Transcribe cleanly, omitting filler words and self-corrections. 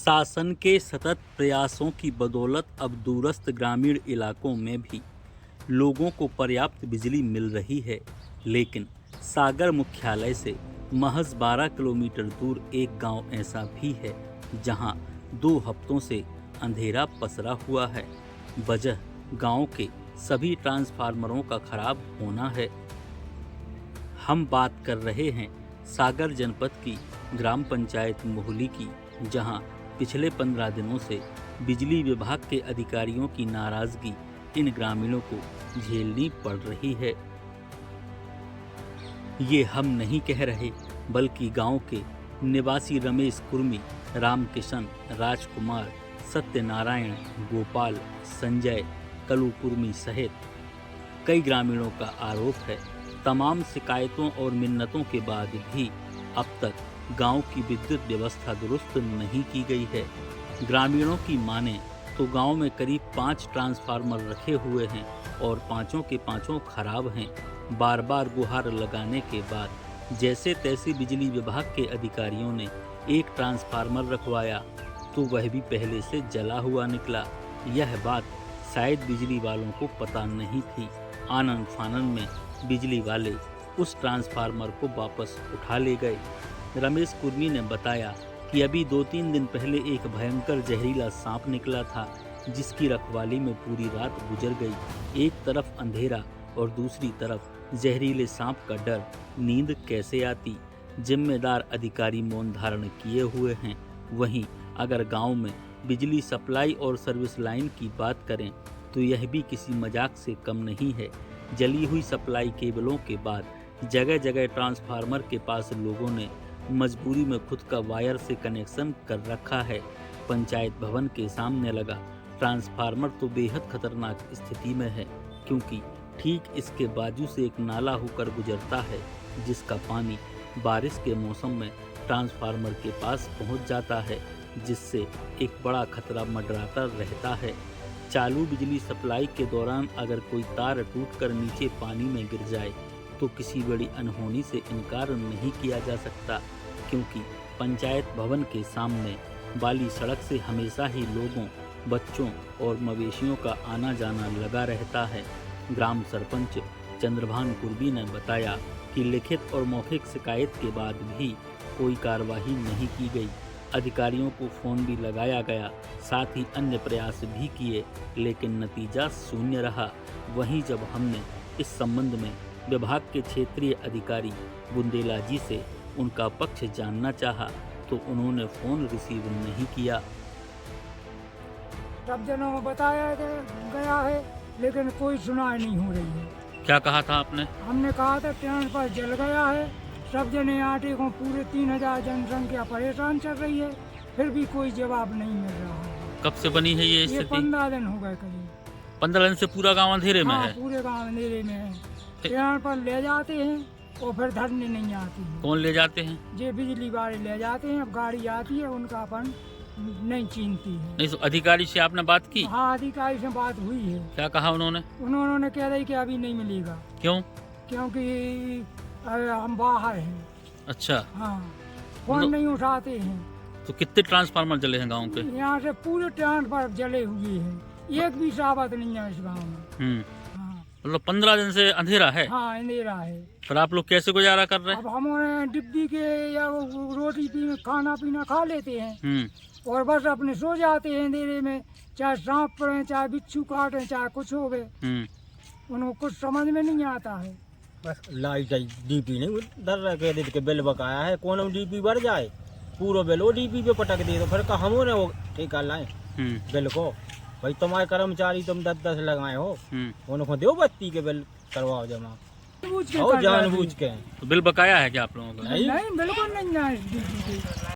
शासन के सतत प्रयासों की बदौलत अब दूरस्थ ग्रामीण इलाकों में भी लोगों को पर्याप्त बिजली मिल रही है, लेकिन सागर मुख्यालय से महज 12 किलोमीटर दूर एक गांव ऐसा भी है जहां 2 हफ्तों से अंधेरा पसरा हुआ है। वजह गांव के सभी ट्रांसफार्मरों का खराब होना है। हम बात कर रहे हैं सागर जनपद की ग्राम पंचायत मोहली की, जहां पिछले 15 दिनों से बिजली विभाग के अधिकारियों की नाराजगी इन ग्रामीणों को झेलनी पड़ रही है। ये हम नहीं कह रहे, बल्कि गांव के निवासी रमेश कुर्मी, रामकिशन, राजकुमार, सत्यनारायण, गोपाल, संजय, कलू कुर्मी सहित कई ग्रामीणों का आरोप है। तमाम शिकायतों और मिन्नतों के बाद भी अब तक गांव की विद्युत व्यवस्था दुरुस्त नहीं की गई है। ग्रामीणों की माने तो गांव में करीब 5 ट्रांसफार्मर रखे हुए हैं और पांचों के पांचों खराब हैं। बार बार गुहार लगाने के बाद जैसे तैसे बिजली विभाग के अधिकारियों ने एक ट्रांसफार्मर रखवाया तो वह भी पहले से जला हुआ निकला। यह बात शायद बिजली वालों को पता नहीं थी। आनन फानन में बिजली वाले उस ट्रांसफार्मर को वापस उठा ले गए। रमेश कुर्मी ने बताया कि अभी 2-3 दिन पहले एक भयंकर जहरीला सांप निकला था, जिसकी रखवाली में पूरी रात गुजर गई। एक तरफ अंधेरा और दूसरी तरफ जहरीले सांप का डर, नींद कैसे आती। जिम्मेदार अधिकारी मौन धारण किए हुए हैं। वहीं अगर गांव में बिजली सप्लाई और सर्विस लाइन की बात करें तो यह भी किसी मजाक से कम नहीं है। जली हुई सप्लाई केबलों के बाद जगह जगह ट्रांसफार्मर के पास लोगों ने मजबूरी में खुद का वायर से कनेक्शन कर रखा है। पंचायत भवन के सामने लगा ट्रांसफार्मर तो बेहद खतरनाक स्थिति में है, क्योंकि ठीक इसके बाजू से एक नाला होकर गुजरता है, जिसका पानी बारिश के मौसम में ट्रांसफार्मर के पास पहुंच जाता है, जिससे एक बड़ा खतरा मंडराता रहता है। चालू बिजली सप्लाई के दौरान अगर कोई तार टूटकर नीचे पानी में गिर जाए तो किसी बड़ी अनहोनी से इनकार नहीं किया जा सकता, क्योंकि पंचायत भवन के सामने वाली सड़क से हमेशा ही लोगों, बच्चों और मवेशियों का आना जाना लगा रहता है। ग्राम सरपंच चंद्रभान कुर्मी ने बताया कि लिखित और मौखिक शिकायत के बाद भी कोई कार्रवाई नहीं की गई। अधिकारियों को फोन भी लगाया गया, साथ ही अन्य प्रयास भी किए, लेकिन नतीजा शून्य रहा। वहीं जब हमने इस संबंध में विभाग के क्षेत्रीय अधिकारी बुंदेला जी से उनका पक्ष जानना चाहा तो उन्होंने फोन रिसीव नहीं किया। सब जनों को बताया गया है, लेकिन कोई सुनाई नहीं हो रही है। क्या कहा था आपने? हमने कहा था ट्रेन पर जल गया है, सब जने आटे को पूरे 3000 जनसंख्या परेशान चल रही है, फिर भी कोई जवाब नहीं मिल रहा है। कब से बनी है ये स्थिति? 15 दिन हो गए करीब। 15 दिन से पूरा गांव अंधेरे में हाँ, है? पूरे गांव अंधेरे में है। ट्रेन पर ले जाते हैं और फिर धरने नहीं आती है। कौन ले जाते हैं? जे बिजली वाले ले जाते हैं, अब गाड़ी आती है, उनका अपन नहीं चिंती है। नहीं, तो अधिकारी से आपने बात की? हाँ, अधिकारी से बात हुई है। क्या कहा उन्होंने? उन्होंने कह रही कि अभी नहीं मिलेगा। क्यों? क्योंकि हम बाहर हैं। अच्छा, हाँ, फोन नहीं उठाते हैं। तो कितने ट्रांसफार्मर जले हैं गांव के? यहाँ से पूरे ट्रेन पर जले हुए हैं, एक भी साबत नहीं है इस गाँव में। हाँ, मतलब 15 दिन से अंधेरा है? हाँ, अंधेरा है। फिर आप लोग कैसे गुजारा कर रहे हैं? अब हम डिब्बी के या रोटी पीना खाना पीना खा लेते हैं और बस अपने सो जाते हैं अंधेरे में। चाहे सांप पड़े, चाहे बिच्छू काटे, चाहे कुछ हो गए, उनको कुछ समझ में नहीं आता है। बस लाइट डीपी नहीं डर रहा, कह देते कि बिल बकाया है, कौन डीपी बढ़ जाए, पूरा बिल वो डीपी पे पटक दे, तो फिर का हम वो ठेका लाए बिल को। भाई तुम्हारे कर्मचारी तुम 10-10 लगाए हो, उनको दो बत्ती के बिल करवाओ जमा, जानबूझ के। तो बिल बकाया है क्या आप लोगों का? नहीं, बिल्कुल नहीं है।